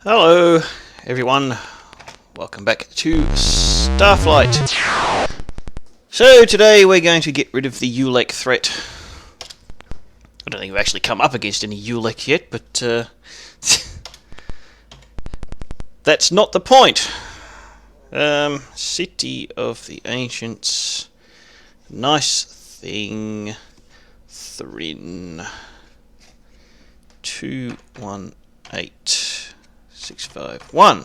Hello everyone, welcome back to Starflight. So today we're going to get rid of the Uhlek threat. I don't think we've actually come up against any Uhlek yet, but that's not the point. City of the Ancients, nice thing, Thrin, 218651.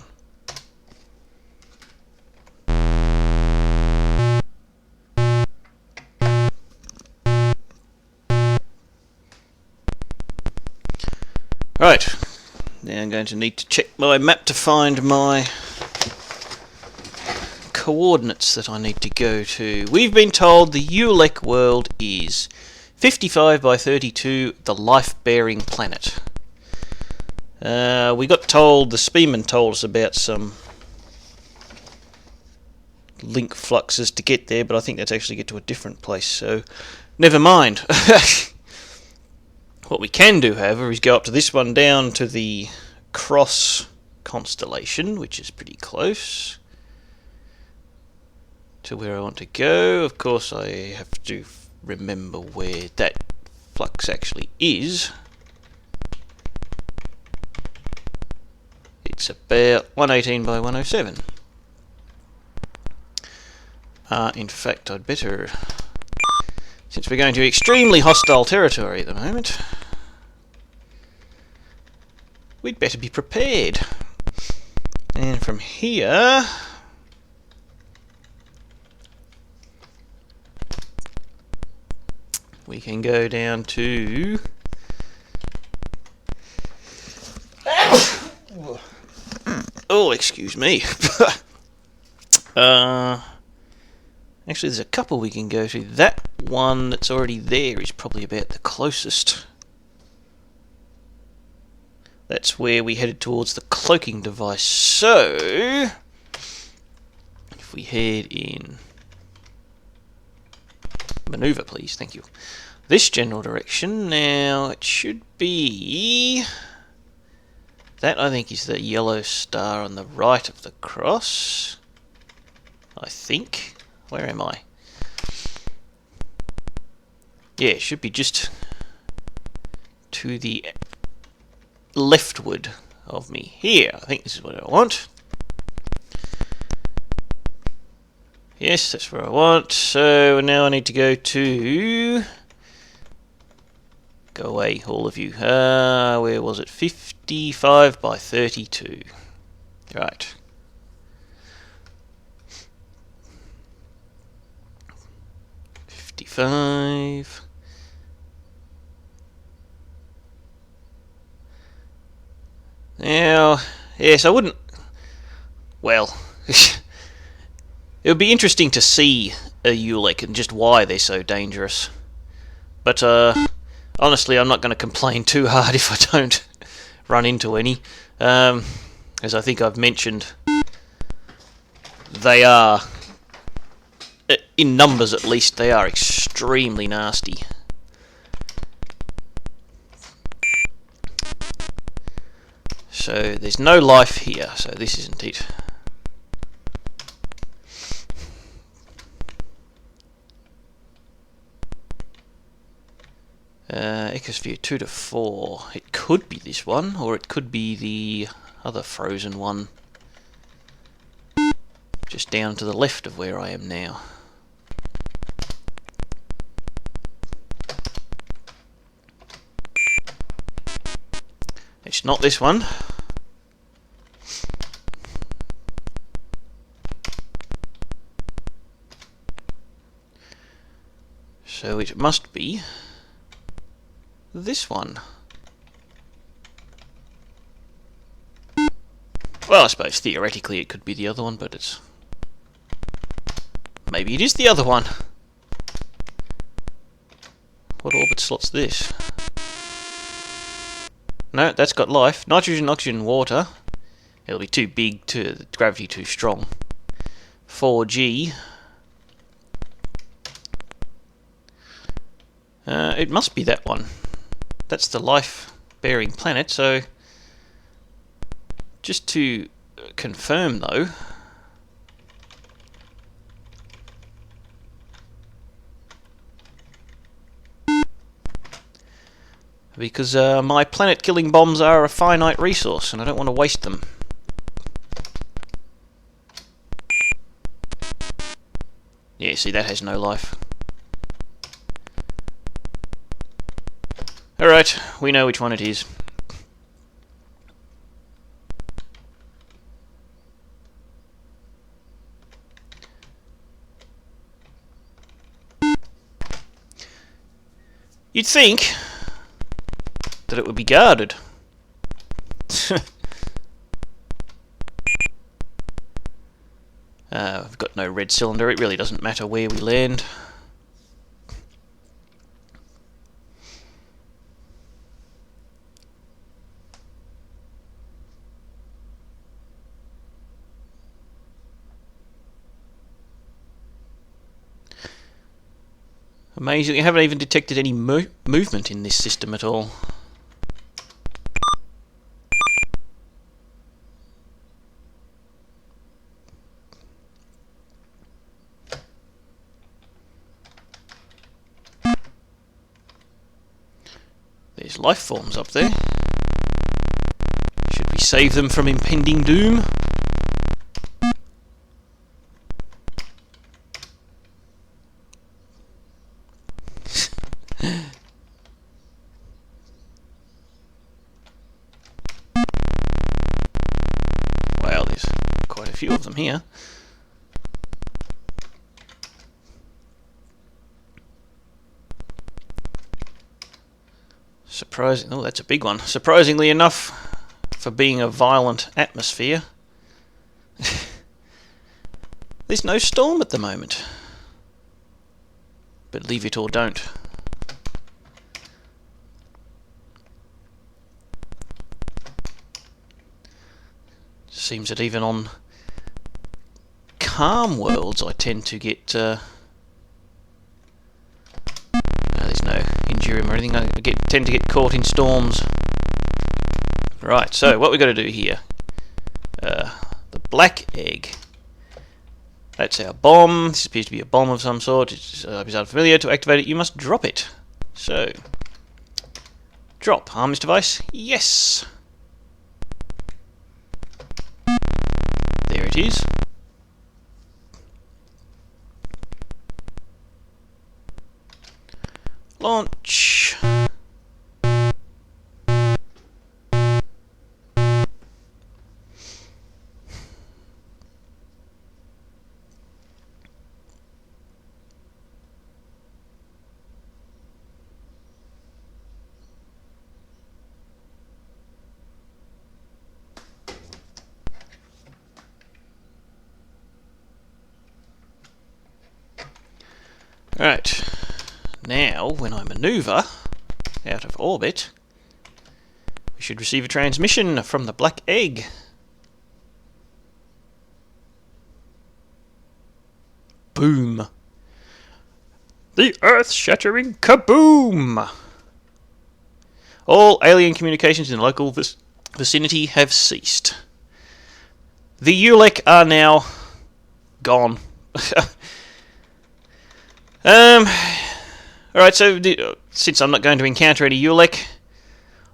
Right, now I'm going to need to check my map to find my coordinates that I need to go to. We've been told the Uhlek world is 55 by 32, the life-bearing planet. We got told, the Spearman told us about some link fluxes to get there, but I think that's actually get to a different place, so never mind. What we can do, however, is go up to this one down to the Cross constellation, which is pretty close to where I want to go. Of course, I have to remember where that flux actually is. It's about 118 by 107. In fact, I'd better, since we're going to extremely hostile territory at the moment, we'd better be prepared. And from here, we can go down to oh, excuse me. Actually, there's a couple we can go to. That one that's already there is probably about the closest. That's where we headed towards the cloaking device. So, if we head in, maneuver please, thank you, this general direction, now it should be, that I think is the yellow star on the right of the cross, I think. Where am I? Yeah, it should be just to the leftward of me. Here, I think this is what I want. Yes, that's where I want. So now I need to go to... Go away, all of you. Where was it? 55 by 32. Right. Now, yes, I wouldn't... Well, it would be interesting to see a Uhlek and just why they're so dangerous. But, honestly, I'm not going to complain too hard if I don't run into any. As I think I've mentioned, they are... in numbers at least, they are extremely nasty. So there's no life here, so this isn't it. Ecosphere 2 to 4. It could be this one, or it could be the other frozen one. Just down to the left of where I am now. It's not this one. So it must be this one. Well, I suppose theoretically it could be the other one, but it's... Maybe it is the other one. What orbit slot's this? No, that's got life. Nitrogen, oxygen, water. It'll be too big, the gravity too strong. 4G. It must be that one. That's the life-bearing planet, so Just to confirm, though, because my planet-killing bombs are a finite resource, and I don't want to waste them. Yeah, see, that has no life. Alright, we know which one it is. You'd think that it would be guarded. We've got no red cylinder. It really doesn't matter where we land. Amazing, I haven't even detected any movement in this system at all. There's life forms up there. Should we save them from impending doom? Wow, there's quite a few of them here. Oh, that's a big one. Surprisingly enough, for being a violent atmosphere, there's no storm at the moment. But leave it or don't. Seems that even on calm worlds I tend to get... no, there's no injurium or anything. I tend to get caught in storms. Right, so what we've got to do here. The black egg. That's our bomb. This appears to be a bomb of some sort. It's unfamiliar. To activate it, you must drop it. So, drop. Harm this device? Yes. There it is. Launch. Right, now when I manoeuvre out of orbit, we should receive a transmission from the black egg. Boom. The earth-shattering kaboom! All alien communications in the local vicinity have ceased. The Uhlek are now gone. Alright, so since I'm not going to encounter any Uhlek,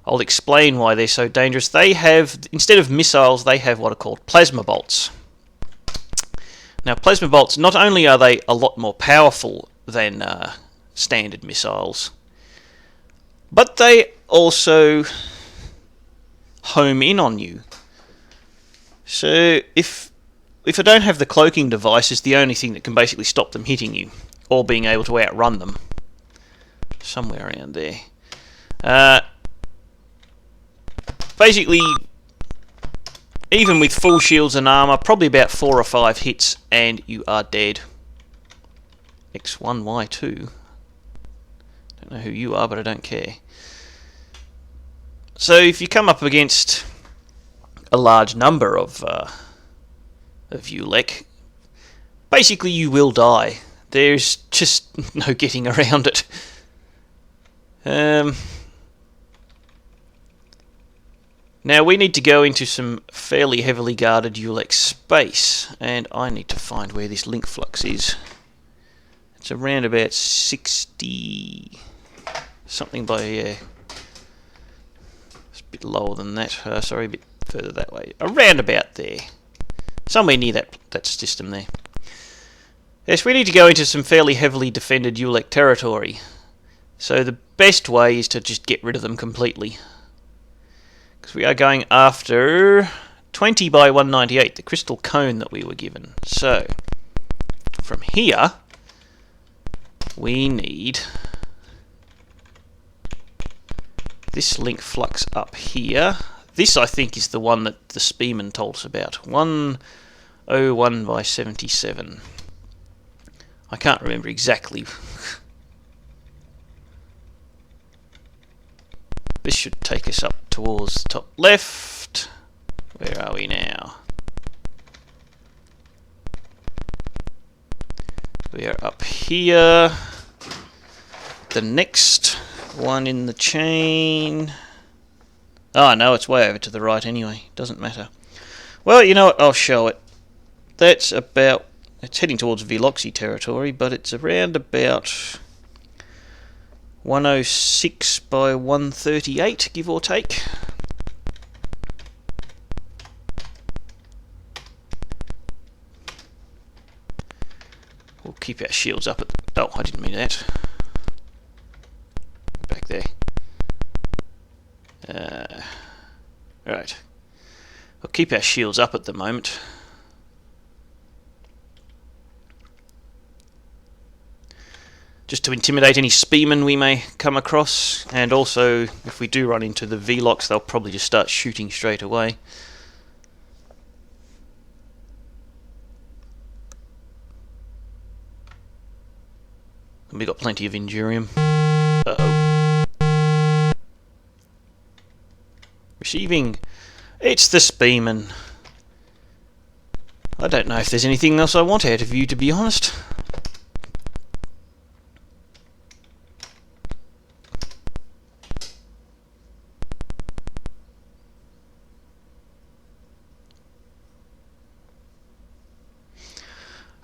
I'll explain why they're so dangerous. They have, instead of missiles, they have what are called plasma bolts. Now, plasma bolts, not only are they a lot more powerful than standard missiles, but they also home in on you. So, if I don't have the cloaking device, it's the only thing that can basically stop them hitting you, or being able to outrun them. Somewhere around there. Basically, even with full shields and armour, probably about 4 or 5 hits and you are dead. X1, Y2. Don't know who you are, but I don't care. So if you come up against a large number of Uhlek, basically you will die. There's just no getting around it. Now we need to go into some fairly heavily guarded Uhlek space, and I need to find where this link flux is. It's around about 60 something by it's a bit lower than that. Sorry, a bit further that way. Around about there, somewhere near that system there. Yes, we need to go into some fairly heavily defended Uhlek territory. So the best way is to just get rid of them completely. Because we are going after 20 by 198, the crystal cone that we were given. So, from here, we need this link flux up here. This, I think, is the one that the Spearman told us about. 101 by 77. I can't remember exactly. This should take us up towards the top left. Where are we now? We are up here. The next one in the chain. Oh no, it's way over to the right anyway. Doesn't matter. Well, you know what? I'll show it. That's about... It's heading towards Veloxy territory, but it's around about 106 by 138, give or take. We'll keep our shields up at the... Oh, I didn't mean that. Back there. Right. We'll keep our shields up at the moment. Just to intimidate any spearmen we may come across, and also if we do run into the Velox, they'll probably just start shooting straight away. And we've got plenty of Endurium. Uh-oh. Receiving. It's the spearmen. I don't know if there's anything else I want out of you, to be honest.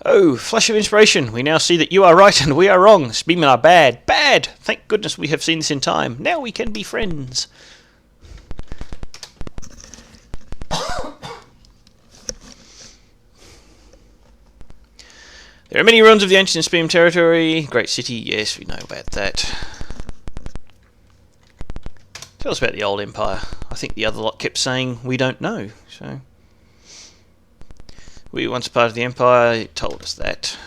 Oh, flash of inspiration. We now see that you are right and we are wrong. Spearmen are bad. Bad! Thank goodness we have seen this in time. Now we can be friends. There are many ruins of the ancient Spearman territory. Great city. Yes, we know about that. Tell us about the old empire. I think the other lot kept saying we don't know, so... We were once part of the Empire, it told us that.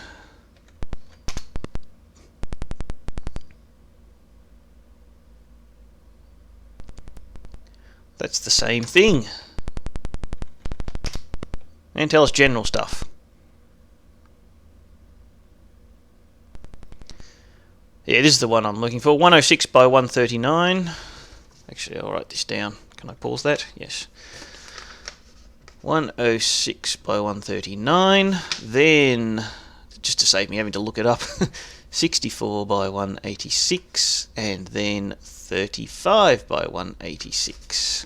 That's the same thing. And tell us general stuff. Yeah, this is the one I'm looking for. 106 by 139. Actually, I'll write this down. Can I pause that? Yes. 106 by 139, then, just to save me having to look it up, 64 by 186, and then 35 by 186.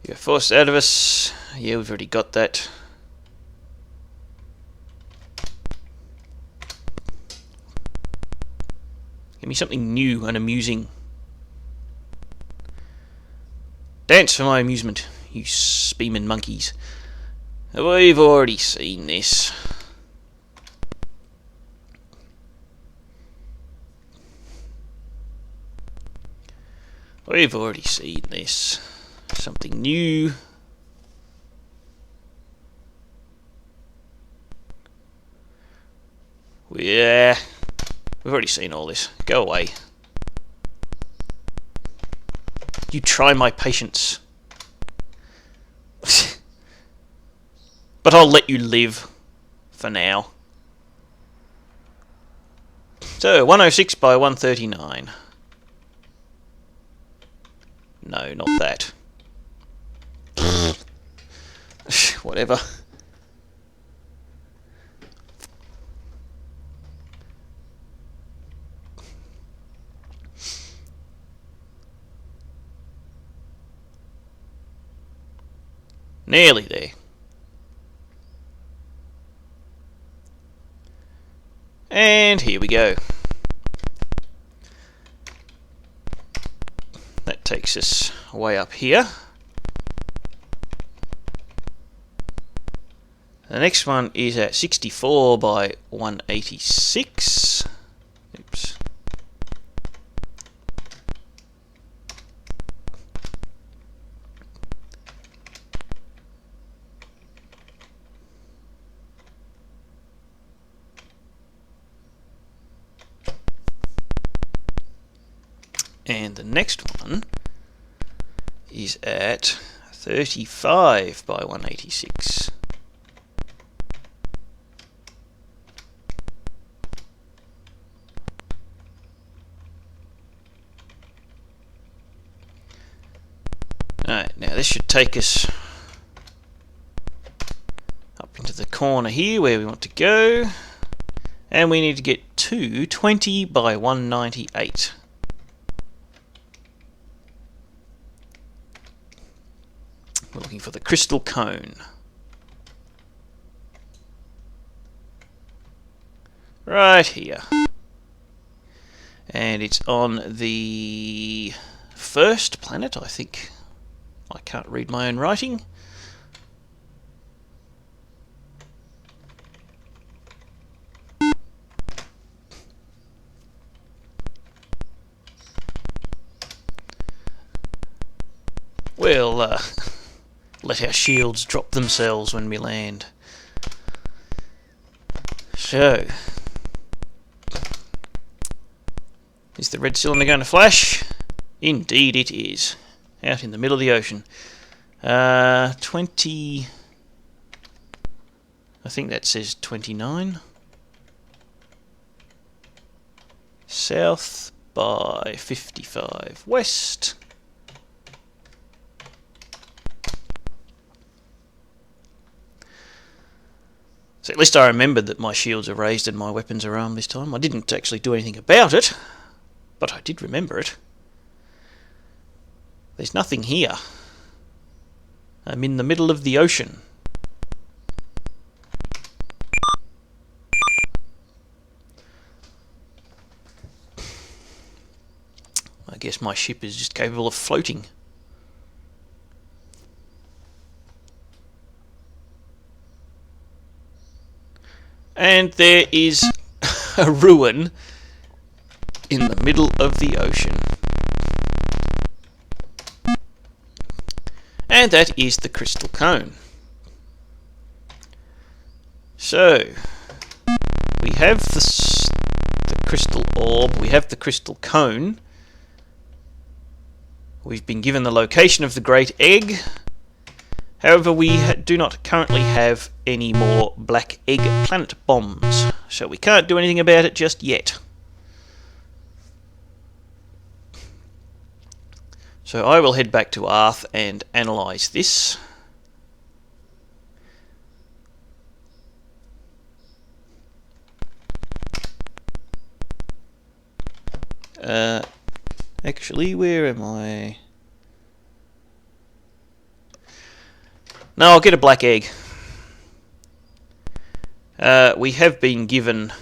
You're forced out of us. Yeah, we've already got that. Give me something new and amusing. Dance for my amusement, you spearman monkeys. We've already seen this. We've already seen this. Something new. Yeah. We've already seen all this. Go away. You try my patience. But I'll let you live. For now. So, 106 by 139. No, not that. Whatever. Nearly there. And here we go. That takes us way up here. The next one is at 64 by 186. Oops. And the next one is at 35 by 186. Alright, now this should take us up into the corner here where we want to go. And we need to get to 20 by 198. We're looking for the crystal cone. Right here. And it's on the first planet, I think. I can't read my own writing. We'll let our shields drop themselves when we land. So, is the red cylinder going to flash? Indeed it is. Out in the middle of the ocean. 20... I think that says 29. South by 55 west. So at least I remembered that my shields are raised and my weapons are armed this time. I didn't actually do anything about it, but I did remember it. There's nothing here. I'm in the middle of the ocean. I guess my ship is just capable of floating. And there is a ruin in the middle of the ocean. And that is the crystal cone. So, we have the crystal orb, we have the crystal cone. We've been given the location of the great egg. However, we do not currently have any more black egg planet bombs, so we can't do anything about it just yet. So I will head back to Arth and analyse this. Actually, where am I? No, I'll get a black egg. We have been given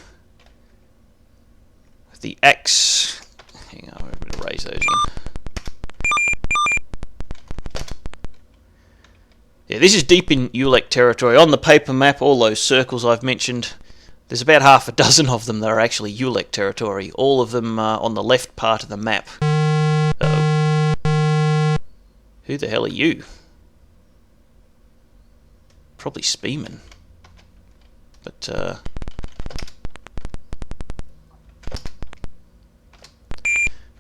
the axe. Hang on, I'm going to erase those again. Yeah, this is deep in Uhlek territory. On the paper map, all those circles I've mentioned, there's about half a dozen of them that are actually Uhlek territory. All of them on the left part of the map. Uh-oh. Who the hell are you? Probably Spearman. But,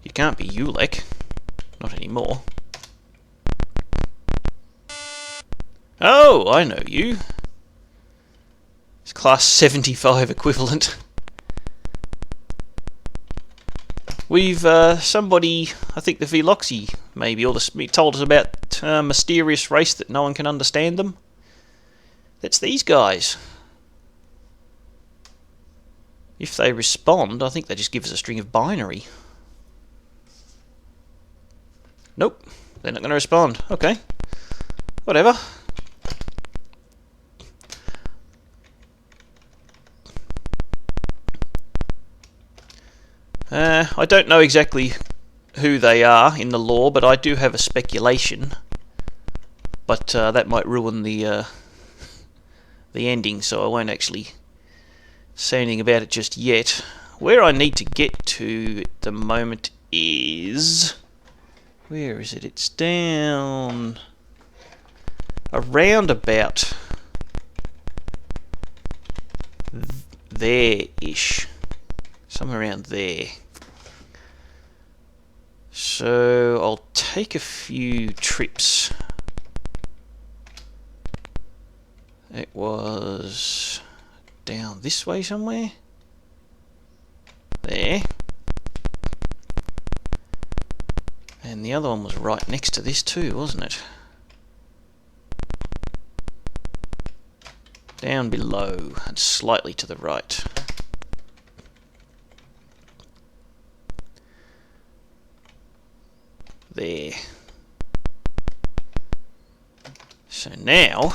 you can't be Uhlek. Not anymore. Oh, I know you. It's class 75 equivalent. We've, somebody, I think the Veloxy, maybe, or told us about a mysterious race that no one can understand them. That's these guys. If they respond, I think they just give us a string of binary. Nope, they're not going to respond. Okay, whatever. I don't know exactly who they are in the lore, but I do have a speculation. But that might ruin the ending, so I won't actually say anything about it just yet. Where I need to get to at the moment is... where is it? It's down... around about... there-ish. Somewhere around there. So I'll take a few trips. It was down this way somewhere. There. And the other one was right next to this too, wasn't it? Down below and slightly to the right. There. So now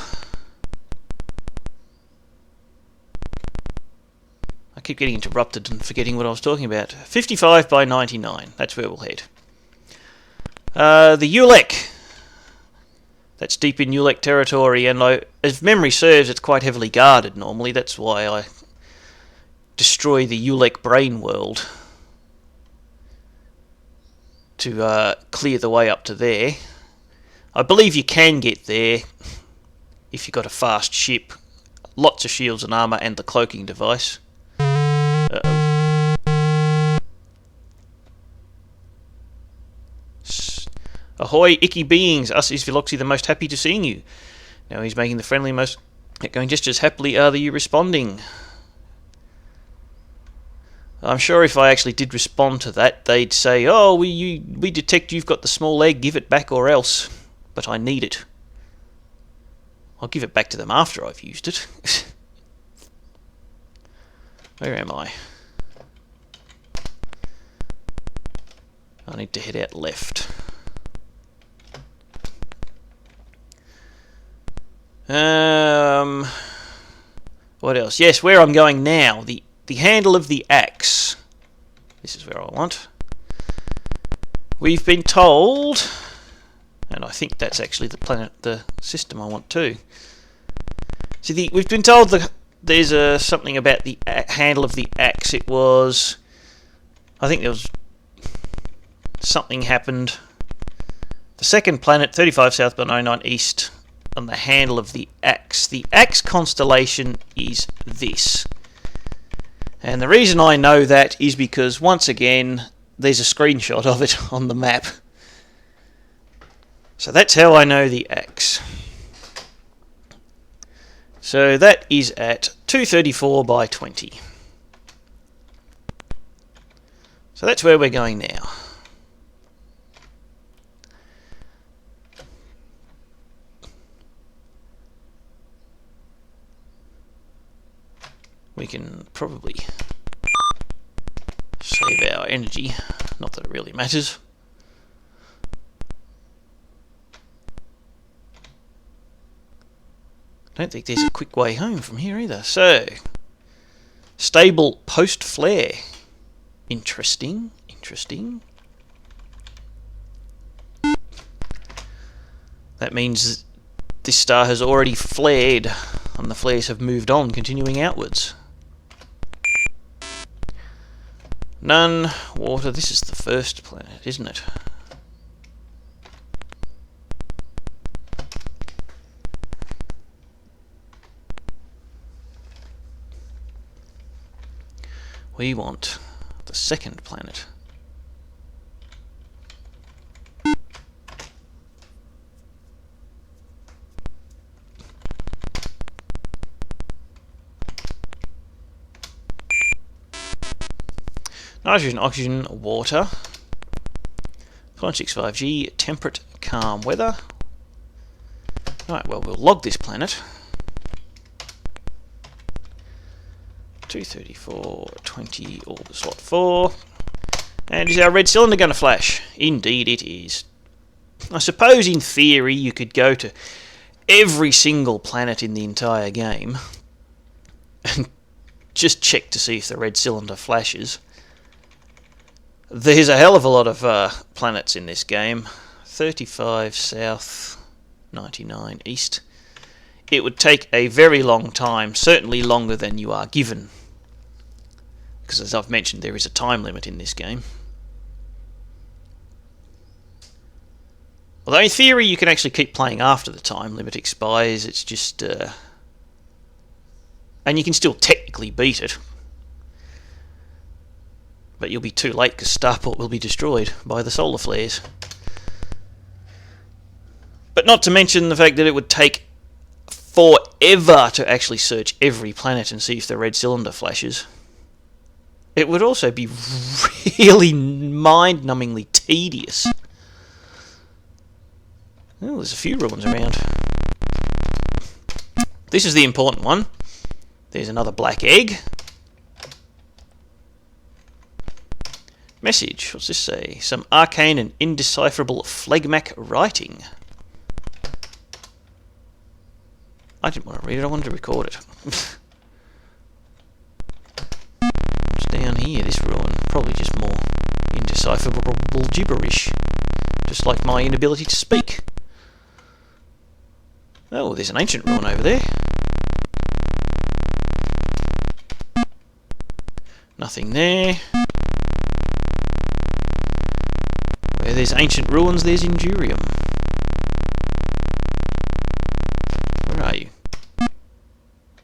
I keep getting interrupted and forgetting what I was talking about. 55 by 99. That's where we'll head. The Uhlek. That's deep in Uhlek territory, and if memory serves, it's quite heavily guarded normally. That's why I destroy the Uhlek brain world to clear the way up to there. I believe you can get there if you've got a fast ship, lots of shields and armour, and the cloaking device. Ahoy, icky beings! Us is Veloxy the most happy to seeing you. Now he's making the friendly most... going just as happily are you responding. I'm sure if I actually did respond to that, they'd say, oh, we detect you've got the small egg, give it back or else. But I need it. I'll give it back to them after I've used it. Where am I? I need to head out left. What else? Yes, where I'm going now. The handle of the axe. This is where I want. We've been told, and I think that's actually the system I want too. See, we've been told that there's something about the handle of the axe. It was, I think there was something happened. The second planet, 35 south by 99 east, on the handle of the axe. The axe constellation is this. And the reason I know that is because, once again, there's a screenshot of it on the map. So that's how I know the axe. So that is at 234 by 20. So that's where we're going now. We can probably save our energy, not that it really matters. Don't think there's a quick way home from here either. So, stable post-flare. Interesting, interesting. That means this star has already flared, and the flares have moved on, continuing outwards. None. Water. This is the first planet, isn't it? We want the second planet. Nitrogen, oxygen, water. 0.65G, temperate, calm weather. Right, well, we'll log this planet. 234, 20, all the slot 4. And is our red cylinder going to flash? Indeed it is. I suppose in theory you could go to every single planet in the entire game and just check to see if the red cylinder flashes. There's a hell of a lot of planets in this game. 35 south, 99 east. It would take a very long time, certainly longer than you are given. Because as I've mentioned, there is a time limit in this game. Although in theory you can actually keep playing after the time limit expires, it's just... and you can still technically beat it. But you'll be too late because Starport will be destroyed by the solar flares. But not to mention the fact that it would take forever to actually search every planet and see if the red cylinder flashes. It would also be really mind-numbingly tedious. Oh, there's a few ruins around. This is the important one. There's another black egg. Message. What's this say? Some arcane and indecipherable Phlegmak writing. I didn't want to read it, I wanted to record it. What's down here, this ruin? Probably just more indecipherable gibberish. Just like my inability to speak. Oh, there's an ancient ruin over there. Nothing there. Where there's ancient ruins, there's Indurium. Where are you?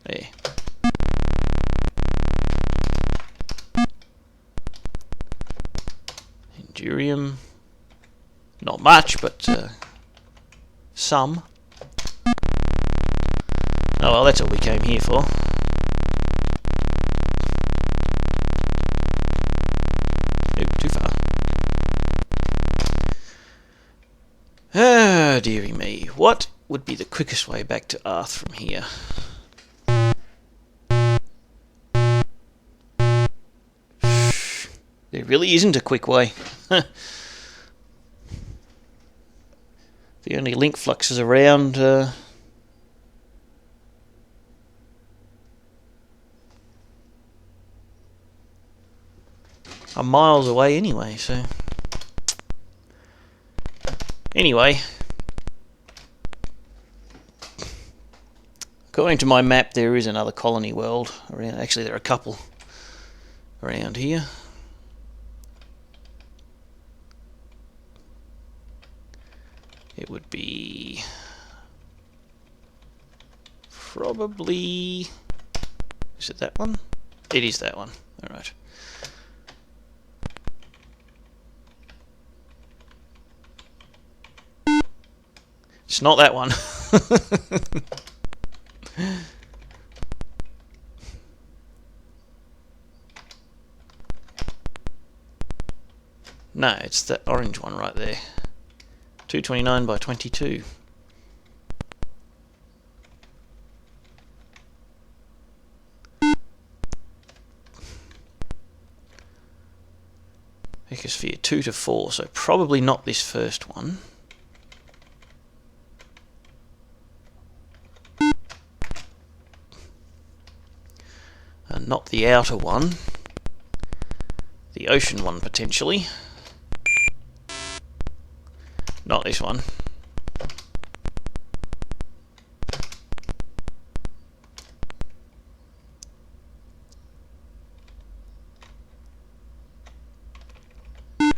There. Indurium. Not much, but some. Oh well, that's all we came here for. Oop, too far. Ah, dearie me. What would be the quickest way back to Earth from here? There really isn't a quick way. The only link fluxes around... are miles away anyway, so... Anyway, according to my map, there is another colony world around. Actually, there are a couple around here. It would be probably... Is it that one? It is that one. All right. It's not that one. No, it's that orange one right there. 229 by 22. Ecosphere 2 to 4, so probably not this first one. And not the outer one. The ocean one, potentially. Not this one.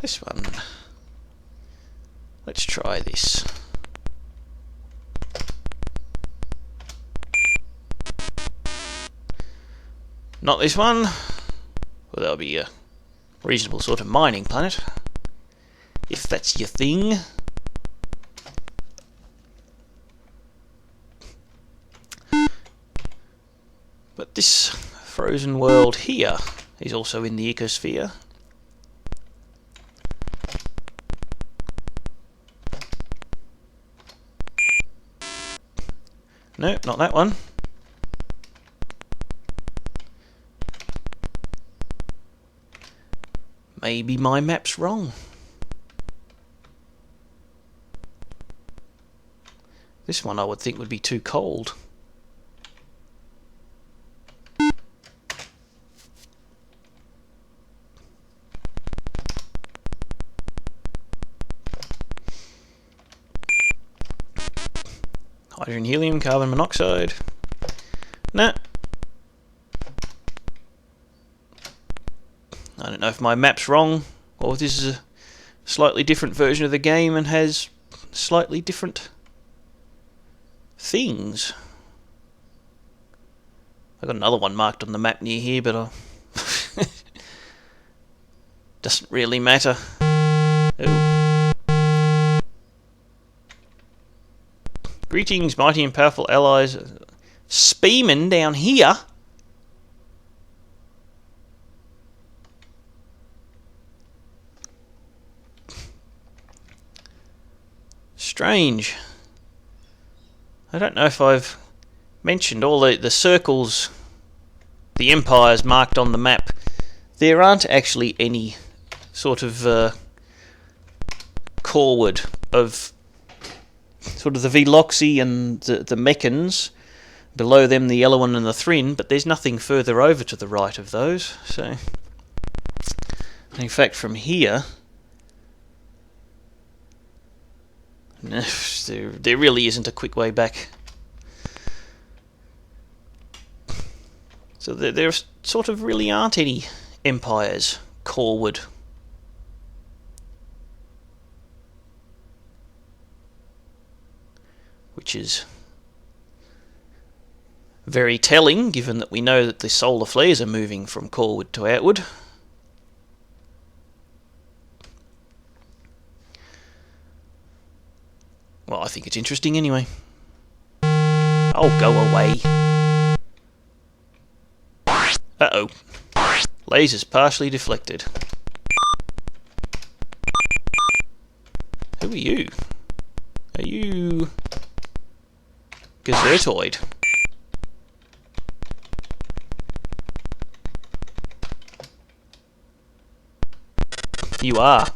This one. Let's try this. Not this one. Well, that'll be a reasonable sort of mining planet, if that's your thing. But this frozen world here is also in the ecosphere. No, not that one. maybe my map's wrong. This one I would think would be too cold. Hydrogen, helium, carbon monoxide. Nah. I don't know if my map's wrong, or if this is a slightly different version of the game and has slightly different things. I've got another one marked on the map near here, but doesn't really matter. Ooh. Greetings, mighty and powerful allies. Spearmen down here? Strange. I don't know if I've mentioned all the circles, the empires marked on the map. There aren't actually any sort of coreward of sort of the Veloxi and the Meccans. Below them the Yellow one and the Thryn, but there's nothing further over to the right of those. So, in fact, from here, there really isn't a quick way back. So there sort of really aren't any empires coreward. Which is very telling, given that we know that the solar flares are moving from coreward to outward. Well, I think it's interesting anyway. Oh, go away. Uh-oh. Lasers partially deflected. Who are you? Are you Gazettoid? You are.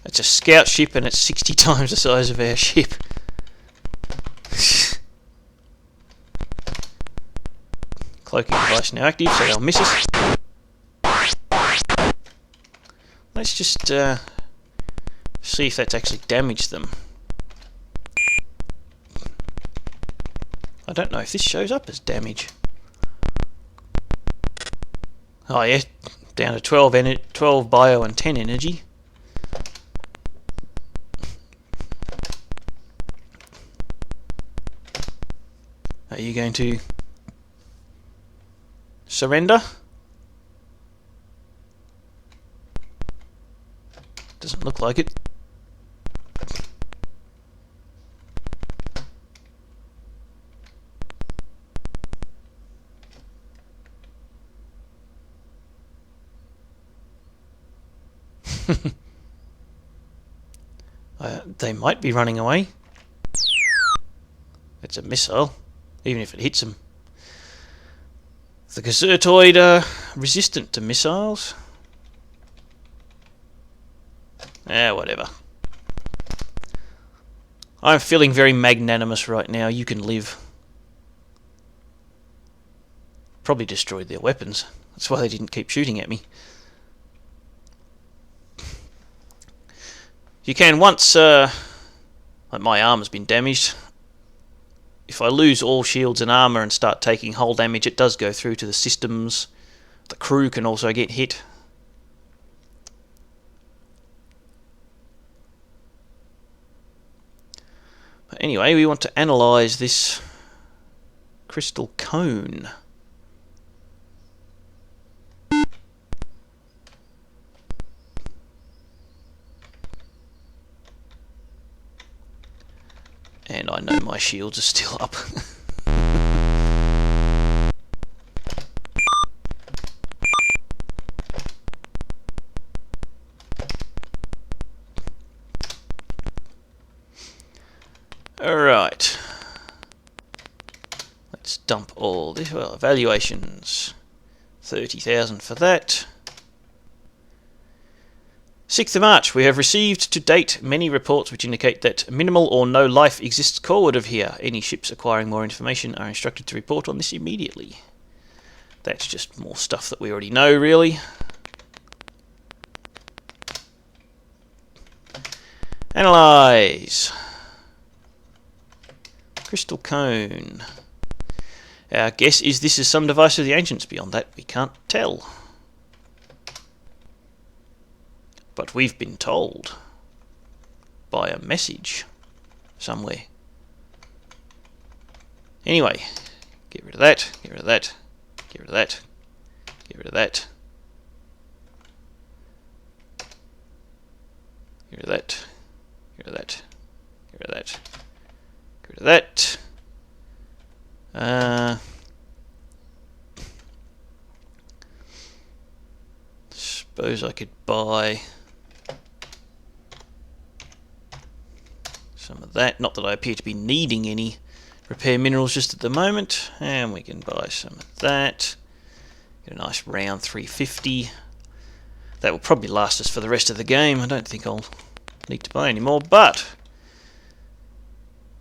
It's a scout ship and it's 60 times the size of our ship. Cloaking device now active, so they'll miss us. Let's just see if that's actually damaged them. I don't know if this shows up as damage. Oh yeah, down to 12 bio and 10 energy. Are you going to surrender? Doesn't look like it. They might be running away. It's a missile, even if it hits them. The Gazettoid are resistant to missiles. Whatever. I'm feeling very magnanimous right now. You can live. Probably destroyed their weapons. That's why they didn't keep shooting at me. You can once, like my armor's been damaged. If I lose all shields and armour and start taking hull damage, it does go through to the systems. The crew can also get hit. But anyway, we want to analyse this crystal cone. And I know my shields are still up. Alright. Let's dump all this. Well, evaluations. 30,000 for that. 6th of March, we have received to date many reports which indicate that minimal or no life exists forward of here. Any ships acquiring more information are instructed to report on this immediately. That's just more stuff that we already know, really. Analyze. Crystal cone. Our guess is this is some device of the ancients. Beyond that, we can't tell. But we've been told by a message somewhere. Anyway, get rid of that, get rid of that, get rid of that, get rid of that, get rid of that, get rid of that, get rid of that, get rid of that. Suppose I could buy some of that. Not that I appear to be needing any repair minerals just at the moment. And we can buy some of that. Get a nice round 350. That will probably last us for the rest of the game. I don't think I'll need to buy any more. But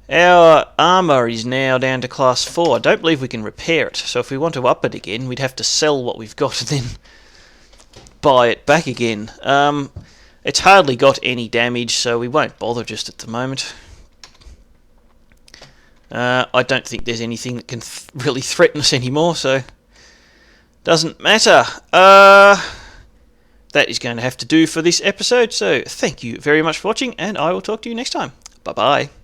our armour is now down to class 4. I don't believe we can repair it. So if we want to up it again, we'd have to sell what we've got and then buy it back again. It's hardly got any damage, so we won't bother just at the moment. I don't think there's anything that can really threaten us anymore, so doesn't matter. That is going to have to do for this episode, so thank you very much for watching, and I will talk to you next time. Bye bye.